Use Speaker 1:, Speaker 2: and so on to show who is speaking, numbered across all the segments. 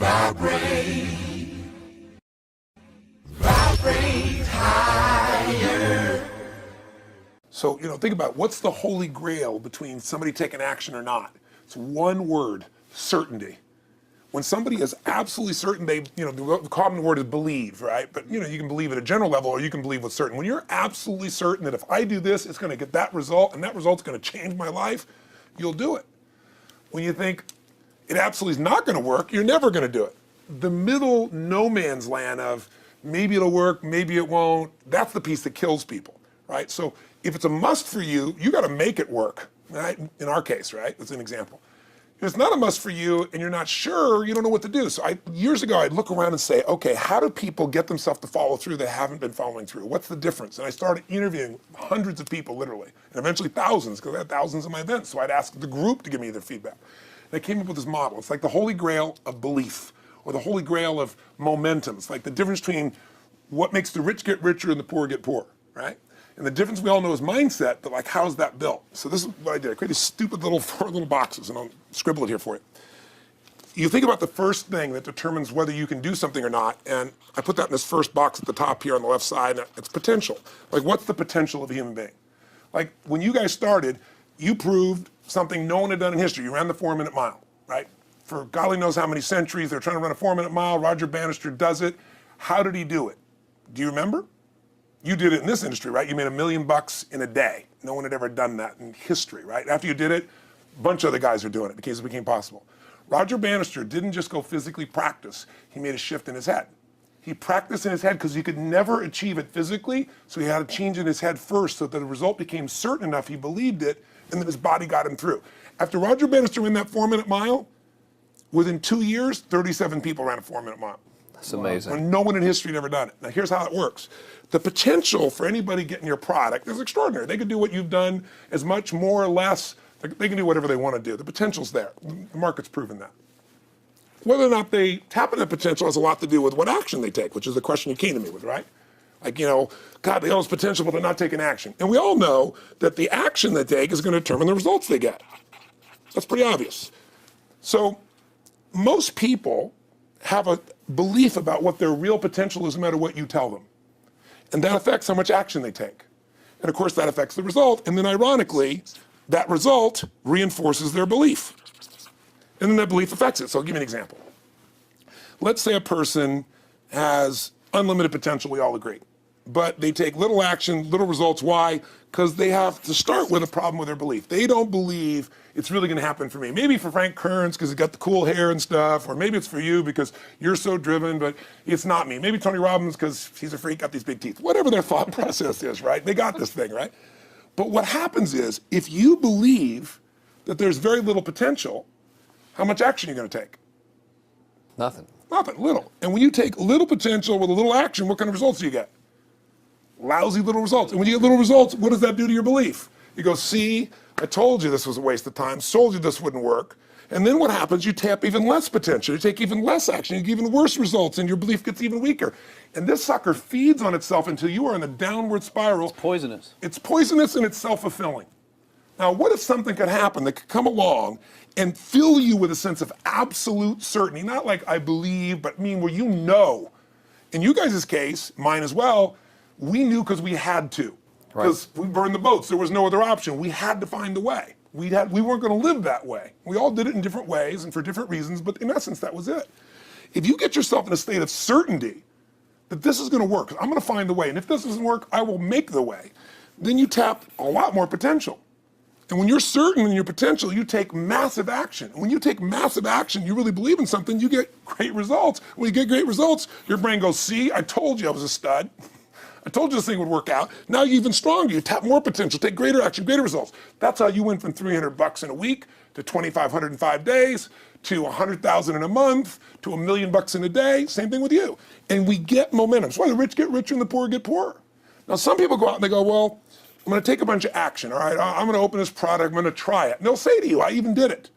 Speaker 1: Vibrate higher.
Speaker 2: So, think about what's the holy grail between somebody taking action or not. It's one word, certainty. When somebody is absolutely certain, the common word is believe, right? But you can believe at a general level, or you can believe with certain. When you're absolutely certain that if I do this, it's gonna get that result, and that result's gonna change my life, you'll do it. When you think it absolutely is not gonna work, you're never gonna do it. The middle no man's land of maybe it'll work, maybe it won't, that's the piece that kills people, right? So if it's a must for you, you gotta make it work, right? In our case, right? That's an example. If it's not a must for you and you're not sure, you don't know what to do. So years ago, I'd look around and say, okay, how do people get themselves to follow through that haven't been following through? What's the difference? And I started interviewing hundreds of people, literally, and eventually thousands, because I had thousands of my events. So I'd ask the group to give me their feedback. And I came up with this model. It's like the holy grail of belief, or the holy grail of momentum. It's like the difference between what makes the rich get richer and the poor get poor, right? And the difference we all know is mindset, but like, how's that built? So this is what I did. I created stupid four little boxes, and I'll scribble it here for you. You think about the first thing that determines whether you can do something or not, and I put that in this first box at the top here on the left side, and it's potential. Like, what's the potential of a human being? Like, when you guys started, you proved something no one had done in history. You ran the 4-minute mile, right? For golly knows how many centuries, they're trying to run a 4-minute mile. Roger Bannister does it. How did he do it? Do you remember? You did it in this industry, right? You made $1 million in a day. No one had ever done that in history, right? After you did it, a bunch of other guys are doing it because it became possible. Roger Bannister didn't just go physically practice. He made a shift in his head. He practiced in his head because he could never achieve it physically, so he had to change in his head first so that the result became certain enough he believed it, and then his body got him through. After Roger Bannister ran that 4-minute mile, within 2 years, 37 people ran a 4-minute mile.
Speaker 3: That's amazing.
Speaker 2: When no one in history had ever done it. Now here's how it works. The potential for anybody getting your product is extraordinary. They could do what you've done as much, more or less. They can do whatever they want to do. The potential's there. The market's proven that. Whether or not they tap into potential has a lot to do with what action they take, which is the question you came to me with, right? Like, God, they all have potential, but they're not taking action. And we all know that the action they take is going to determine the results they get. That's pretty obvious. So most people have a belief about what their real potential is no matter what you tell them. And that affects how much action they take. And of course that affects the result. And then ironically, that result reinforces their belief. And then that belief affects it. So I'll give you an example. Let's say a person has unlimited potential, we all agree. But they take little action, little results. Why? Because they have to start with a problem with their belief. They don't believe it's really going to happen for me. Maybe for Frank Kearns because he's got the cool hair and stuff, or maybe it's for you because you're so driven, but it's not me. Maybe Tony Robbins because he's a freak, got these big teeth. Whatever their thought process is, right? They got this thing, right? But what happens is, if you believe that there's very little potential, how much action are you going to take?
Speaker 3: Nothing.
Speaker 2: Nothing, little. And when you take little potential with a little action, what kind of results do you get? Lousy little results. And when you get little results, what does that do to your belief? You go, see, I told you this was a waste of time, told you this wouldn't work. And then what happens? You tap even less potential, you take even less action, you get even worse results, and your belief gets even weaker. And this sucker feeds on itself until you are in a downward spiral.
Speaker 3: It's poisonous.
Speaker 2: It's poisonous and it's self-fulfilling. Now, what if something could happen that could come along and fill you with a sense of absolute certainty? Not like I believe, but where you know. In you guys' case, mine as well, we knew because we had to. Because we burned the boats. There was no other option. We had to find a way. We weren't going to live that way. We all did it in different ways and for different reasons, but in essence, that was it. If you get yourself in a state of certainty that this is going to work, I'm going to find a way, and if this doesn't work, I will make the way, then you tap a lot more potential. And when you're certain in your potential, you take massive action. When you take massive action, you really believe in something, you get great results. When you get great results, your brain goes, see, I told you I was a stud. I told you this thing would work out. Now you're even stronger. You tap more potential, take greater action, greater results. That's how you went from $300 in a week to $2,500 in 5 days to $100,000 in a month to $1 million in a day. Same thing with you. And we get momentum. That's why the rich get richer and the poor get poorer. Now some people go out and they go, well, I'm going to take a bunch of action. All right, I'm going to open this product. I'm going to try it. And they'll say to you, I even did it.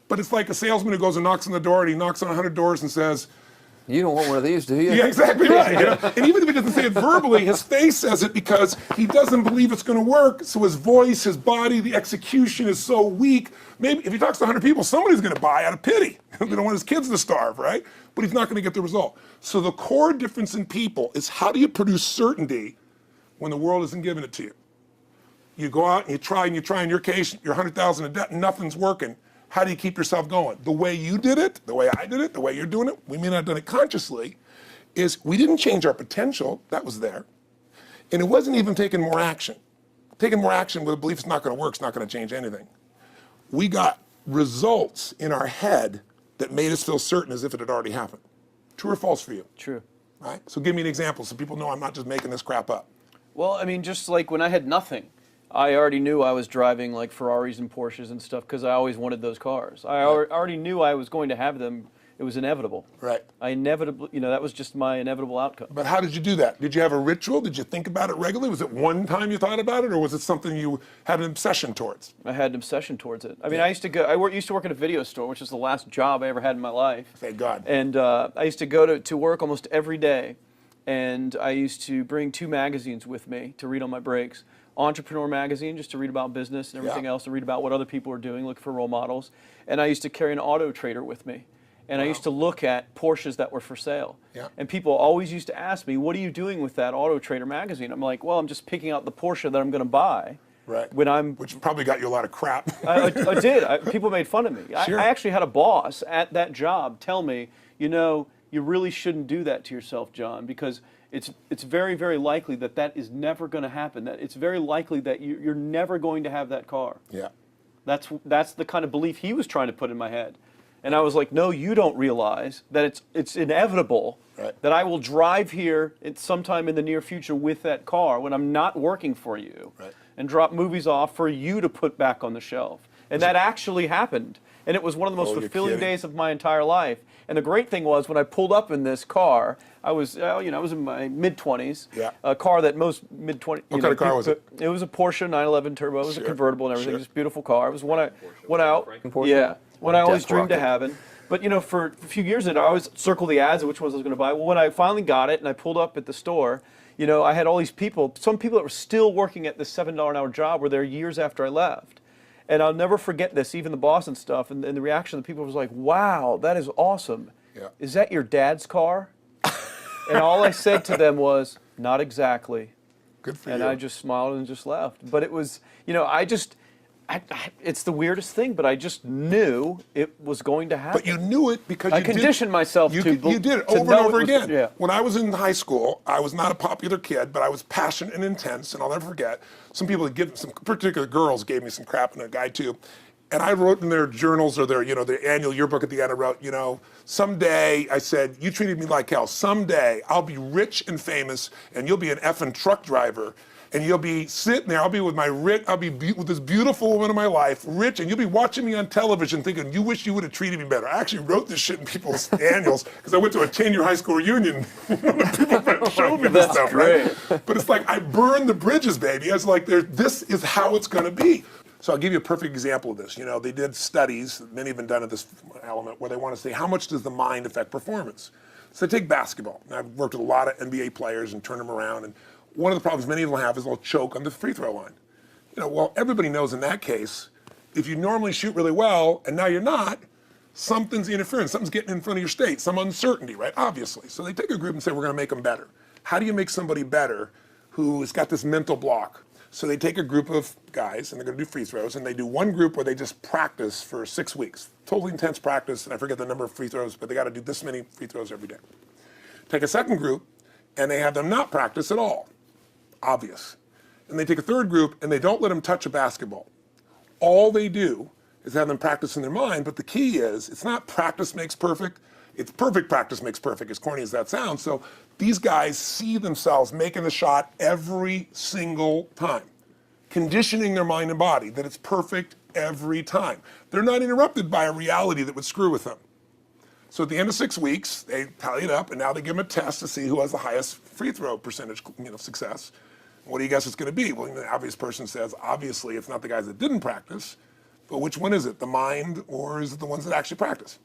Speaker 2: But it's like a salesman who goes and knocks on the door, and he knocks on 100 doors and says,
Speaker 3: You don't want one of these, do you?
Speaker 2: Yeah, exactly right. You know? And even if he doesn't say it verbally, his face says it because he doesn't believe it's going to work. So his voice, his body, the execution is so weak. Maybe if he talks to 100 people, somebody's going to buy out of pity. They don't want his kids to starve, right? But he's not going to get the result. So the core difference in people is how do you produce certainty when the world isn't giving it to you? You go out and you try, in your case, you're 100,000 in debt and nothing's working. How do you keep yourself going? The way you did it, the way I did it, the way you're doing it, we may not have done it consciously, is we didn't change our potential, that was there. And it wasn't even taking more action. Taking more action with a belief it's not gonna work, it's not gonna change anything. We got results in our head that made us feel certain as if it had already happened. True or false for you?
Speaker 4: True.
Speaker 2: Right? So give me an example so people know I'm not just making this crap up.
Speaker 4: Well, I mean, just like when I had nothing, I already knew I was driving like Ferraris and Porsches and stuff because I always wanted those cars. I already knew I was going to have them. It was inevitable.
Speaker 2: Right.
Speaker 4: I inevitably, that was just my inevitable outcome.
Speaker 2: But how did you do that? Did you have a ritual? Did you think about it regularly? Was it one time you thought about it, or was it something you had an obsession towards?
Speaker 4: I had an obsession towards it. I mean, I used to work at a video store, which was the last job I ever had in my life.
Speaker 2: Thank God.
Speaker 4: And I used to go to work almost every day, and I used to bring 2 magazines with me to read on my breaks. Entrepreneur magazine, just to read about business and everything else, to read about what other people are doing, look for role models. And I used to carry an auto trader with me. And I used to look at Porsches that were for sale.
Speaker 2: Yeah.
Speaker 4: And people always used to ask me, what are you doing with that Auto Trader magazine? I'm like, well, I'm just picking out the Porsche that I'm going to buy.
Speaker 2: Right.
Speaker 4: Which
Speaker 2: probably got you a lot of crap.
Speaker 4: I did. People made fun of me.
Speaker 2: Sure.
Speaker 4: I actually had a boss at that job tell me, you really shouldn't do that to yourself, John, because it's very, very likely that is never going to happen. That it's very likely that you're never going to have that car.
Speaker 2: Yeah.
Speaker 4: That's the kind of belief he was trying to put in my head. And I was like, no, you don't realize that it's inevitable that I will drive here sometime in the near future with that car when I'm not working for you and drop movies off for you to put back on the shelf. And that actually happened. And it was one of the most fulfilling days of my entire life. And the great thing was when I pulled up in this car, I was in my mid-20s. Yeah. A car that most mid-20s.
Speaker 2: What kind of car was it?
Speaker 4: It was a Porsche 911 Turbo. It was a convertible and everything. Just a beautiful car. It was one I always dreamed of having. But for a few years, I always circled the ads of which ones I was going to buy. Well, when I finally got it and I pulled up at the store, I had all these people. Some people that were still working at this $7 an hour job were there years after I left. And I'll never forget this, even the boss and stuff, and the reaction of the people was like, wow, that is awesome. Yeah. Is that your dad's car? And all I said to them was, not exactly.
Speaker 2: Good for you.
Speaker 4: And I just smiled and just left. But it was, it's the weirdest thing, but I just knew it was going to happen.
Speaker 2: But you knew it because
Speaker 4: I conditioned myself to
Speaker 2: you did it over and over again.
Speaker 4: Yeah.
Speaker 2: When I was in high school, I was not a popular kid, but I was passionate and intense, and I'll never forget. Some particular girls gave me some crap, and a guy too. And I wrote in their journals or their annual yearbook at the end, I wrote, someday, I said, you treated me like hell. Someday I'll be rich and famous, and you'll be an effing truck driver. And you'll be sitting there, I'll be with with this beautiful woman of my life, rich, and you'll be watching me on television thinking, you wish you would have treated me better. I actually wrote this shit in people's annuals because I went to a 10-year high school reunion. People showed me this stuff, right? But it's like, I burned the bridges, baby. I was like, this is how it's gonna be. So I'll give you a perfect example of this. They did studies, many have been done at this element, where they want to say, how much does the mind affect performance? So take basketball. And I've worked with a lot of NBA players and turned them around, and one of the problems many of them have is they'll choke on the free throw line. Well, everybody knows in that case, if you normally shoot really well and now you're not, something's interfering, something's getting in front of your state, some uncertainty, right? Obviously. So they take a group and say, we're going to make them better. How do you make somebody better who has got this mental block? So they take a group of guys and they're going to do free throws, and they do one group where they just practice for 6 weeks. Totally intense practice, and I forget the number of free throws, but they got to do this many free throws every day. Take a second group, and they have them not practice at all. Obvious. And they take a third group and they don't let them touch a basketball. All they do is have them practice in their mind, but the key is, it's not practice makes perfect, it's perfect practice makes perfect, as corny as that sounds. So these guys see themselves making the shot every single time, conditioning their mind and body that it's perfect every time. They're not interrupted by a reality that would screw with them. So at the end of 6 weeks, they tally it up, and now they give them a test to see who has the highest free throw percentage, success. What do you guess it's going to be? Well, the obvious person says, obviously, it's not the guys that didn't practice, but which one is it? The mind, or is it the ones that actually practice?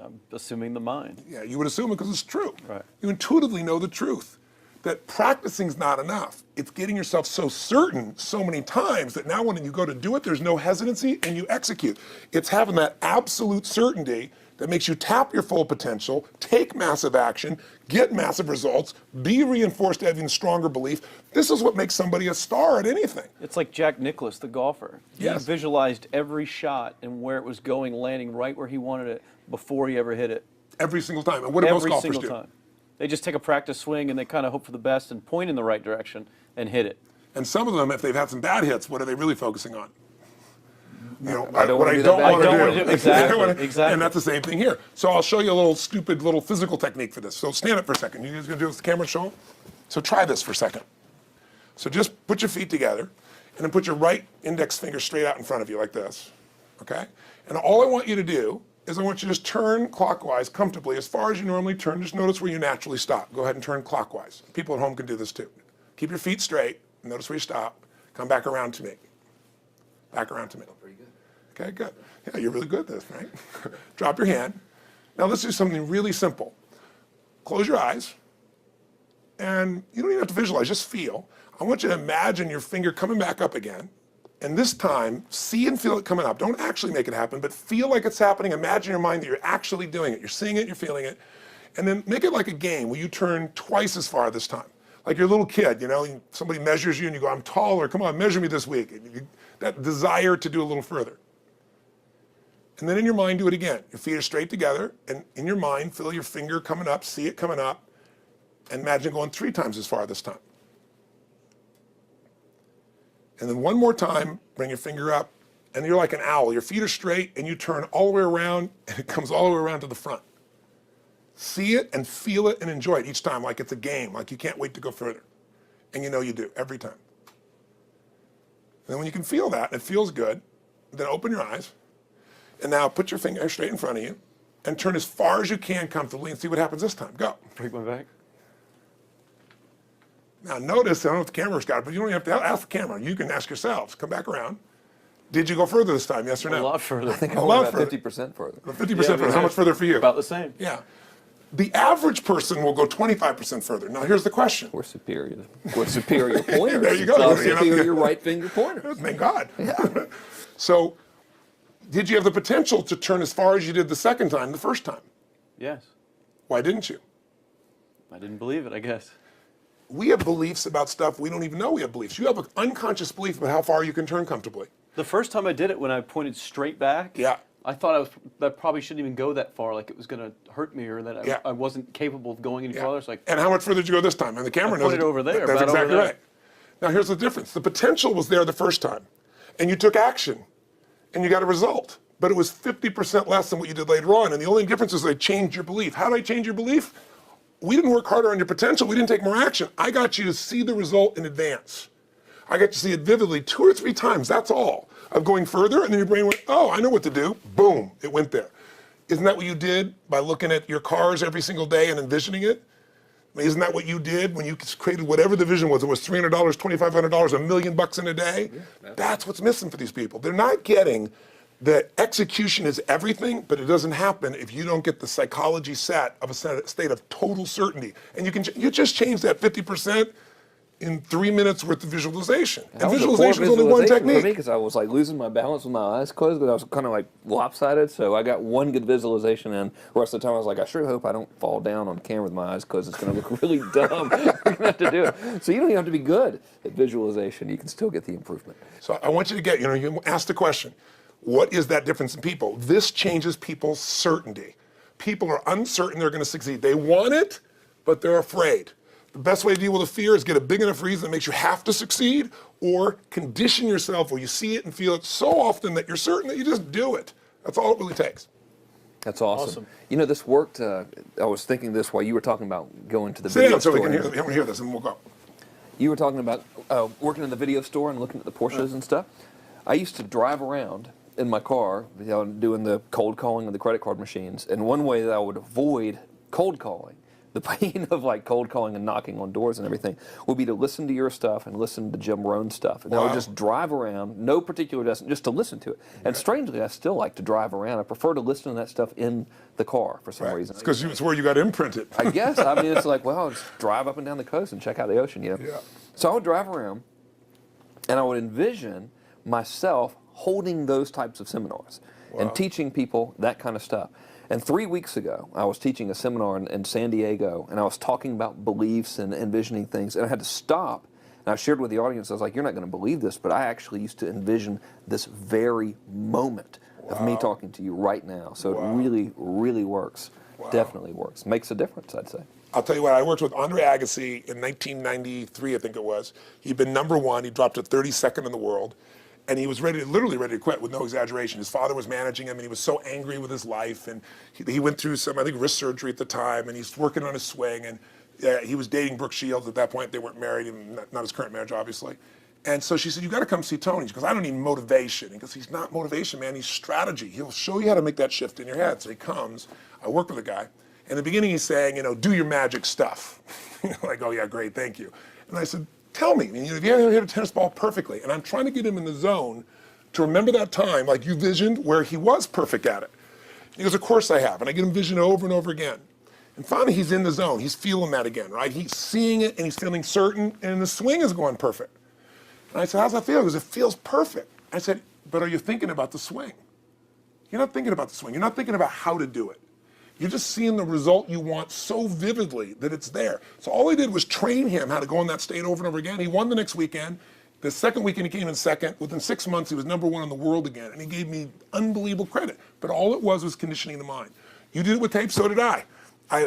Speaker 4: I'm assuming the mind.
Speaker 2: Yeah, you would assume it because it's true.
Speaker 4: Right.
Speaker 2: You intuitively know the truth. That practicing's not enough. It's getting yourself so certain so many times that now when you go to do it, there's no hesitancy and you execute. It's having that absolute certainty that makes you tap your full potential, take massive action, get massive results, be reinforced to having stronger belief. This is what makes somebody a star at anything.
Speaker 4: It's like Jack Nicklaus, the golfer.
Speaker 2: Yes.
Speaker 4: He visualized every shot and where it was going, landing right where he wanted it before he ever hit it.
Speaker 2: Every single time. And what do most
Speaker 4: Every
Speaker 2: golfers
Speaker 4: single
Speaker 2: do?
Speaker 4: time. They just take a practice swing and they kind of hope for the best and point in the right direction and hit it.
Speaker 2: And some of them, if they've had some bad hits, what are they really focusing on? You know,
Speaker 3: I don't
Speaker 2: what
Speaker 3: wanna
Speaker 2: I
Speaker 3: do
Speaker 2: don't
Speaker 3: that
Speaker 2: want
Speaker 3: bad.
Speaker 2: to
Speaker 4: I don't
Speaker 2: do.
Speaker 4: wanna do- exactly, exactly.
Speaker 2: And that's the same thing here. So I'll show you a little stupid little physical technique for this. So stand up for a second. You guys gonna do this? The camera show? So try this for a second. So just put your feet together and then put your right index finger straight out in front of you like this, okay? And all I want you to do is I want you to just turn clockwise comfortably as far as you normally turn. Just notice where you naturally stop. Go ahead and turn clockwise. People at home can do this too. Keep your feet straight. Notice where you stop. Come back around to me. Back around to me.
Speaker 3: Pretty good.
Speaker 2: Okay, good. Yeah, you're really good at this, right? Drop your hand. Now let's do something really simple. Close your eyes. And you don't even have to visualize, just feel. I want you to imagine your finger coming back up again. And this time, see and feel it coming up. Don't actually make it happen, but feel like it's happening. Imagine in your mind that you're actually doing it. You're seeing it, you're feeling it. And then make it like a game where you turn twice as far this time. Like you're a little kid, you know, somebody measures you and you go, I'm taller, come on, measure me this week. And that desire to do a little further. And then in your mind, do it again. Your feet are straight together, and in your mind, feel your finger coming up, see it coming up, and imagine going 3 times as far this time. And then one more time, bring your finger up, and you're like an owl. Your feet are straight, and you turn all the way around, and it comes all the way around to the front. See it and feel it and enjoy it each time, like it's a game, like you can't wait to go further. And you know you do, every time. And then when you can feel that, and it feels good, then open your eyes, and now put your finger straight in front of you, and turn as far as you can comfortably, and see what happens this time. Go.
Speaker 4: Break my back.
Speaker 2: Now notice, I don't know if the camera's got it, but you don't even have to ask the camera. You can ask yourselves. Come back around. Did you go further this time, yes or no?
Speaker 4: A lot further.
Speaker 3: I think
Speaker 2: A
Speaker 3: I
Speaker 2: lot
Speaker 3: went about
Speaker 2: further.
Speaker 3: 50% further.
Speaker 2: 50% further. How much further for you?
Speaker 4: About the same.
Speaker 2: Yeah. The average person will go 25% further. Now here's the question.
Speaker 3: We're superior. We're superior pointers.
Speaker 2: There you go.
Speaker 3: We're
Speaker 2: You know,
Speaker 3: superior right finger pointers.
Speaker 2: Thank God. So, did you have the potential to turn as far as you did the second time, the first time?
Speaker 4: Yes.
Speaker 2: Why didn't you?
Speaker 4: I didn't believe it, I guess.
Speaker 2: We have beliefs about stuff we don't even know we have beliefs. You have an unconscious belief about how far you can turn comfortably.
Speaker 4: The first time I did it, when I pointed straight back,
Speaker 2: Yeah.
Speaker 4: I thought I probably shouldn't even go that far, like it was going to hurt me or that
Speaker 2: Yeah.
Speaker 4: I wasn't capable of going any
Speaker 2: Yeah.
Speaker 4: farther. It's like,
Speaker 2: And how much further did you go this time? And the camera
Speaker 4: I
Speaker 2: knows
Speaker 4: pointed over there,
Speaker 2: That's
Speaker 4: about over
Speaker 2: exactly
Speaker 4: there.
Speaker 2: right. Now here's the difference. The potential was there the first time, and you took action, and you got a result. But it was 50% less than what you did later on. And the only difference is I changed your belief. How did I change your belief? We didn't work harder on your potential. We didn't take more action. I got you to see the result in advance. I got to see it vividly 2 or 3 times. That's all. Of going further, and then your brain went, oh, I know what to do. Boom, it went there. Isn't that what you did by looking at your cars every single day and envisioning it? I mean, isn't that what you did when you created whatever the vision was? It was $300, $2,500, $1 million in a day? Yeah, that's what's missing for these people. They're not getting that execution is everything, but it doesn't happen if you don't get the psychology set of a state of total certainty. And you just change that 50% in 3 minutes worth of visualization. And visualization is only one technique.
Speaker 3: For me, because I was like losing my balance with my eyes closed, because I was kind of like lopsided. So I got one good visualization in. The rest of the time I was like, I sure hope I don't fall down on camera with my eyes closed. It's going to look really dumb. We're going to have to do it. So you don't even have to be good at visualization. You can still get the improvement.
Speaker 2: So I want you to get, you ask the question, what is that difference in people? This changes people's certainty. People are uncertain they're going to succeed. They want it, but they're afraid. The best way to deal with a fear is get a big enough reason that makes you have to succeed, or condition yourself where you see it and feel it so often that you're certain that you just do it. That's all it really takes.
Speaker 3: That's awesome. You know, this worked. I was thinking this while you were talking about going to the
Speaker 2: Sit
Speaker 3: video
Speaker 2: down so
Speaker 3: store.
Speaker 2: we can hear this and we'll go.
Speaker 3: You were talking about working in the video store and looking at the Porsches and stuff. I used to drive around in my car, doing the cold calling of the credit card machines. And one way that I would avoid cold calling the pain of like cold calling and knocking on doors and everything would be to listen to your stuff and listen to Jim Rohn's stuff. And I would just drive around, no particular destination, just to listen to it. And strangely, I still like to drive around. I prefer to listen to that stuff in the car for some reason.
Speaker 2: It's because it's where you got imprinted.
Speaker 3: I guess. I mean, it's like, well, I'll just drive up and down the coast and check out the ocean, you know?
Speaker 2: Yeah.
Speaker 3: So I would drive around, and I would envision myself holding those types of seminars and teaching people that kind of stuff. And 3 weeks ago, I was teaching a seminar in San Diego, and I was talking about beliefs and envisioning things, and I had to stop. And I shared with the audience, I was like, you're not going to believe this, but I actually used to envision this very moment of me talking to you right now. So it really, really works. Definitely works. Makes a difference, I'd say.
Speaker 2: I'll tell you what, I worked with Andre Agassi in 1993, I think it was. He'd been #1. He dropped to 32nd in the world. And he was literally ready to quit with no exaggeration. His father was managing him, and he was so angry with his life. And he went through some, I think, wrist surgery at the time, and he's working on his swing. And he was dating Brooke Shields at that point. They weren't married, and not his current marriage, obviously. And so she said, you got to come see Tony. She goes, I don't need motivation. He goes, he's not motivation, man. He's strategy. He'll show you how to make that shift in your head. So he comes. I work with a guy. In the beginning, he's saying, do your magic stuff. Like, oh, yeah, great, thank you. And I said, tell me, if you ever hit a tennis ball perfectly, and I'm trying to get him in the zone to remember that time, like you visioned, where he was perfect at it. He goes, of course I have, and I get him vision over and over again. And finally, he's in the zone. He's feeling that again, right? He's seeing it, and he's feeling certain, and the swing is going perfect. And I said, how's that feel? He goes, it feels perfect. I said, but are you thinking about the swing? You're not thinking about the swing. You're not thinking about how to do it. You're just seeing the result you want so vividly that it's there. So all I did was train him how to go in that state over and over again. He won the next weekend. The second weekend, he came in second. Within 6 months, he was #1 in the world again, and he gave me unbelievable credit. But all it was conditioning the mind. You did it with tape, so did I. We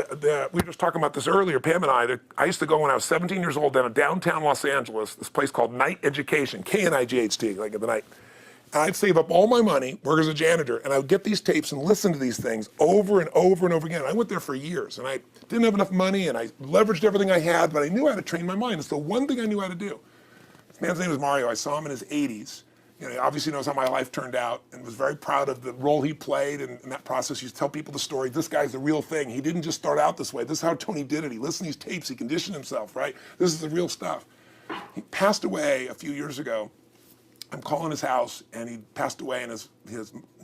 Speaker 2: were just talking about this earlier, Pam and I. I used to go when I was 17 years old down in downtown Los Angeles, this place called Night Education, K-N-I-G-H-T, like at the night. And I'd save up all my money, work as a janitor, and I would get these tapes and listen to these things over and over and over again. I went there for years, and I didn't have enough money, and I leveraged everything I had, but I knew how to train my mind. It's the one thing I knew how to do. This man's name was Mario. I saw him in his 80s. He obviously knows how my life turned out and was very proud of the role he played in that process. He used to tell people the story. This guy's the real thing. He didn't just start out this way. This is how Tony did it. He listened to these tapes. He conditioned himself, right? This is the real stuff. He passed away a few years ago. I'm calling his house, and he passed away, and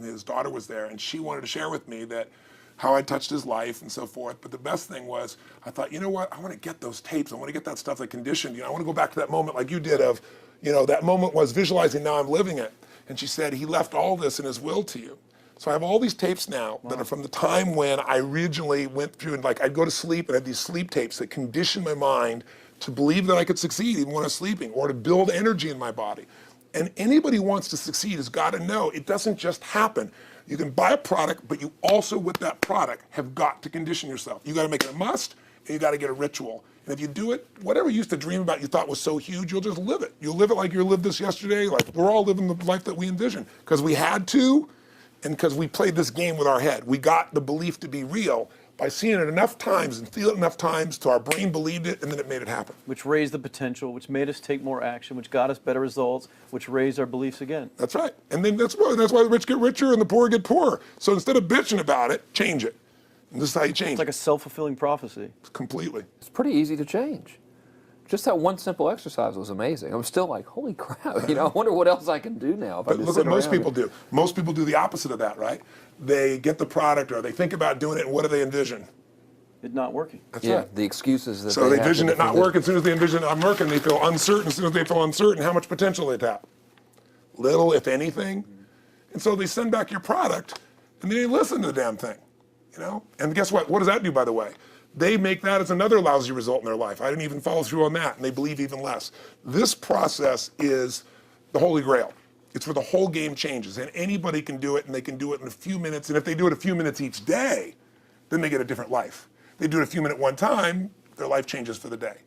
Speaker 2: his daughter was there, and she wanted to share with me that how I touched his life and so forth. But the best thing was, I thought, you know what? I want to get those tapes. I want to get that stuff that conditioned. I want to go back to that moment like you did of, that moment was visualizing, now I'm living it. And she said, he left all this in his will to you. So I have all these tapes now that are from the time when I originally went through, and like I'd go to sleep and I had these sleep tapes that conditioned my mind to believe that I could succeed even when I was sleeping, or to build energy in my body. And anybody who wants to succeed has got to know it doesn't just happen. You can buy a product, but you also, with that product, have got to condition yourself. You got to make it a must, and you got to get a ritual. And if you do it, whatever you used to dream about you thought was so huge, you'll just live it. You'll live it like you lived this yesterday, like we're all living the life that we envision. Because we had to, and because we played this game with our head. We got the belief to be real by seeing it enough times and feel it enough times till our brain believed it, and then it made it happen.
Speaker 4: Which raised the potential, which made us take more action, which got us better results, which raised our beliefs again.
Speaker 2: That's right. And then that's why the rich get richer and the poor get poorer. So instead of bitching about it, change it. And this is how you change it.
Speaker 4: It's like a self-fulfilling prophecy.
Speaker 2: Completely.
Speaker 3: It's pretty easy to change. Just that one simple exercise was amazing. I'm still like, holy crap, I wonder what else I can do now. If
Speaker 2: But look what most people do. Most people do the opposite of that, right? They get the product, or they think about doing it, and what do they envision?
Speaker 4: It not working.
Speaker 2: That's
Speaker 3: yeah,
Speaker 2: right.
Speaker 3: the excuses that
Speaker 2: So they
Speaker 3: have
Speaker 2: envision
Speaker 3: to
Speaker 2: it not
Speaker 3: defend
Speaker 2: working. As soon as they envision it not working, they feel uncertain. As soon as they feel uncertain, how much potential they tap? Little, if anything. And so they send back your product, and they listen to the damn thing, And guess what? What does that do, by the way? They make that as another lousy result in their life. I didn't even follow through on that, and they believe even less. This process is the holy grail. It's where the whole game changes, and anybody can do it, and they can do it in a few minutes. And if they do it a few minutes each day, then they get a different life. They do it a few minutes one time, their life changes for the day.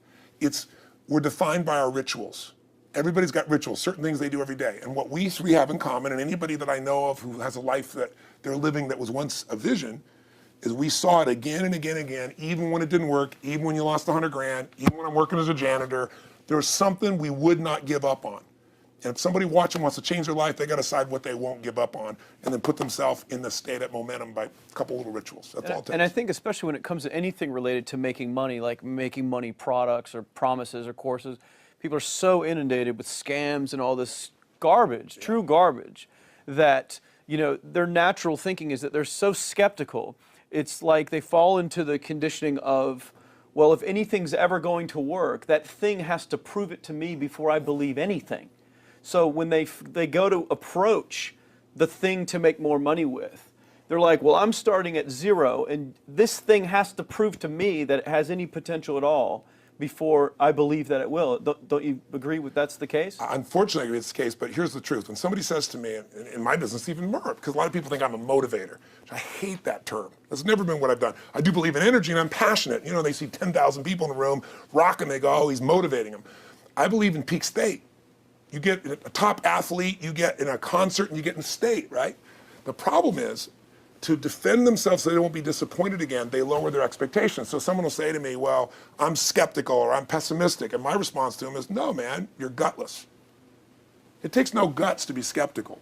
Speaker 2: We're defined by our rituals. Everybody's got rituals, certain things they do every day. And what we three have in common, and anybody that I know of who has a life that they're living that was once a vision, is we saw it again and again and again, even when it didn't work, even when you lost $100 grand, even when I'm working as a janitor, there was something we would not give up on. And if somebody watching wants to change their life, they got to decide what they won't give up on, and then put themselves in the state of momentum by a couple little rituals. That's all it takes.
Speaker 4: And I think especially when it comes to anything related to making money, like making money products or promises or courses, people are so inundated with scams and all this garbage, true garbage, that their natural thinking is that they're so skeptical. It's like they fall into the conditioning of, well, if anything's ever going to work, that thing has to prove it to me before I believe anything. So when they go to approach the thing to make more money with, they're like, well, I'm starting at zero, and this thing has to prove to me that it has any potential at all before I believe that it will. Don't you agree with that's the case?
Speaker 2: Unfortunately, I agree it's the case, but here's the truth. When somebody says to me, in my business, even more, because a lot of people think I'm a motivator. I hate that term. That's never been what I've done. I do believe in energy, and I'm passionate. They see 10,000 people in a room rocking, they go, oh, he's motivating them. I believe in peak state. You get a top athlete, you get in a concert, and you get in state, right? The problem is, to defend themselves so they won't be disappointed again, they lower their expectations. So someone will say to me, well, I'm skeptical or I'm pessimistic. And my response to them is, no, man, you're gutless. It takes no guts to be skeptical.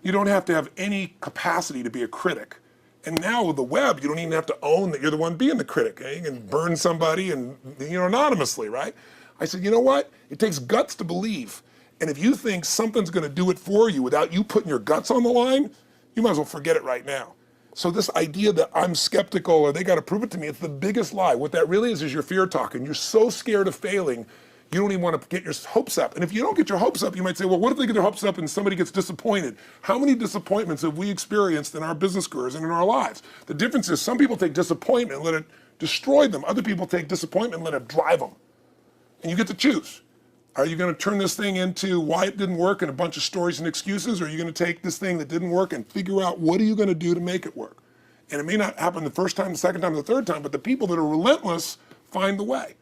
Speaker 2: You don't have to have any capacity to be a critic. And now with the web, you don't even have to own that you're the one being the critic. You can burn somebody and anonymously, right? I said, you know what? It takes guts to believe. And if you think something's going to do it for you without you putting your guts on the line, you might as well forget it right now. So this idea that I'm skeptical or they got to prove it to me, it's the biggest lie. What that really is your fear talking. You're so scared of failing, you don't even want to get your hopes up. And if you don't get your hopes up, you might say, well, what if they get their hopes up and somebody gets disappointed? How many disappointments have we experienced in our business careers and in our lives? The difference is some people take disappointment and let it destroy them. Other people take disappointment and let it drive them. And you get to choose. Are you going to turn this thing into why it didn't work and a bunch of stories and excuses, or are you going to take this thing that didn't work and figure out what are you going to do to make it work? And it may not happen the first time, the second time, the third time, but the people that are relentless find the way.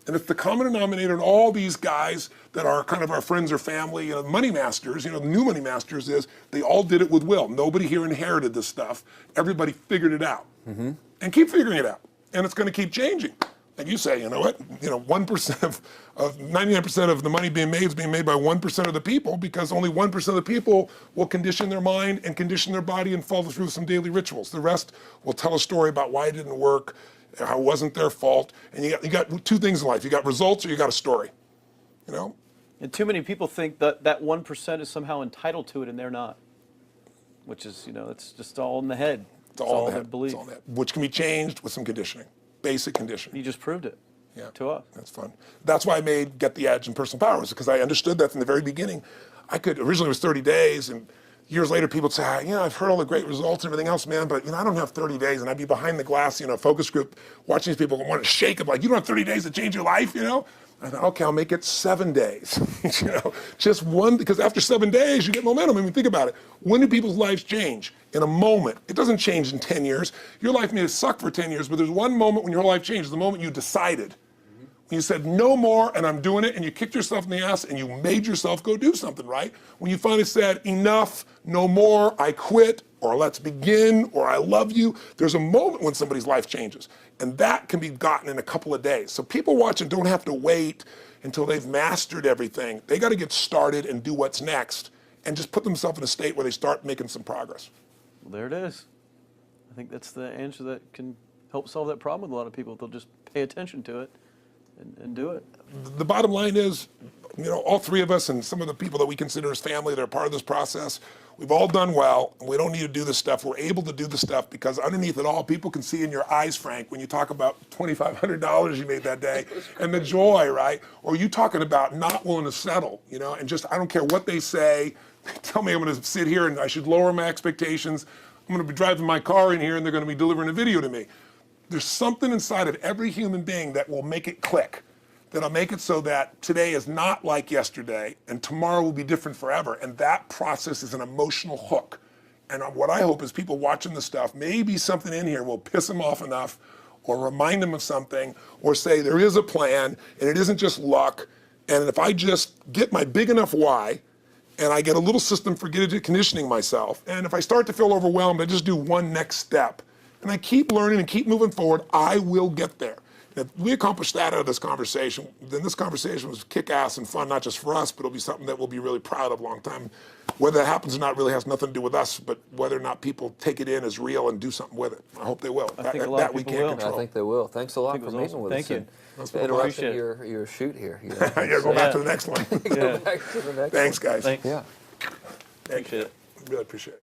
Speaker 2: And it's the common denominator in all these guys that are kind of our friends or family, money masters, the new money masters is they all did it with will. Nobody here inherited this stuff. Everybody figured it out. Mm-hmm. And keep figuring it out. And it's going to keep changing. And you say, you know what, 1% of 99% of the money being made is being made by 1% of the people, because only 1% of the people will condition their mind and condition their body and follow through some daily rituals. The rest will tell a story about why it didn't work, how it wasn't their fault. And you got two things in life. You got results or you got a story,
Speaker 4: And too many people think that 1% is somehow entitled to it and they're not, which is, it's just all in the head.
Speaker 2: It's all in the
Speaker 4: head. Belief.
Speaker 2: It's all in the head, which can be changed with some conditioning. Basic conditioning.
Speaker 4: You just proved it to us.
Speaker 2: That's fun. That's why I made Get the Edge and Personal Powers, because I understood that from the very beginning. Originally it was 30 days, and years later people would say, I've heard all the great results and everything else, man, but I don't have 30 days. And I'd be behind the glass, focus group, watching these people want to shake them like, you don't have 30 days to change your life, I thought, okay, I'll make it 7 days. Just one, because after 7 days, you get momentum. I mean, think about it. When do people's lives change? In a moment. It doesn't change in 10 years. Your life may have sucked for 10 years, but there's one moment when your whole life changes, the moment you decided. When you said, no more, and I'm doing it, and you kicked yourself in the ass, and you made yourself go do something, right? When you finally said, enough, no more, I quit, or let's begin, or I love you, there's a moment when somebody's life changes. And that can be gotten in a couple of days. So people watching don't have to wait until they've mastered everything. They got to get started and do what's next and just put themselves in a state where they start making some progress.
Speaker 4: Well, there it is. I think that's the answer that can help solve that problem with a lot of people. They'll just pay attention to it and do it.
Speaker 2: The bottom line is, all three of us and some of the people that we consider as family that are part of this process, we've all done well, and we don't need to do this stuff. We're able to do the stuff because underneath it all, people can see in your eyes, Frank, when you talk about $2,500 you made that day and the joy, right? Or you talking about not willing to settle, and just, I don't care what they say. They tell me I'm going to sit here and I should lower my expectations. I'm going to be driving my car in here and they're going to be delivering a video to me. There's something inside of every human being that will make it click, that'll make it so that today is not like yesterday and tomorrow will be different forever. And that process is an emotional hook. And what I hope is people watching this stuff, maybe something in here will piss them off enough or remind them of something or say there is a plan and it isn't just luck. And if I just get my big enough why, and I get a little system for conditioning myself, and if I start to feel overwhelmed, I just do one next step. And I keep learning and keep moving forward, I will get there. And If we accomplish that out of this conversation, then this conversation was kick-ass and fun, not just for us, but it'll be something that we'll be really proud of a long time. Whether that happens or not really has nothing to do with us, but whether or not people take it in as real and do something with it. I hope they will.
Speaker 4: I think a lot of
Speaker 2: we
Speaker 4: people
Speaker 2: can't
Speaker 4: will.
Speaker 2: control.
Speaker 3: I think they will. Thanks a lot for meeting
Speaker 4: awesome.
Speaker 3: with
Speaker 4: Thank
Speaker 3: us.
Speaker 4: you.
Speaker 3: And
Speaker 2: pleasure.
Speaker 3: interrupting your shoot here. You know,
Speaker 2: Yeah, go back to the next one.
Speaker 3: go back to the next
Speaker 2: Thanks, guys.
Speaker 4: Thanks.
Speaker 3: one. Yeah.
Speaker 2: Thank
Speaker 4: Appreciate it.
Speaker 2: Really appreciate it.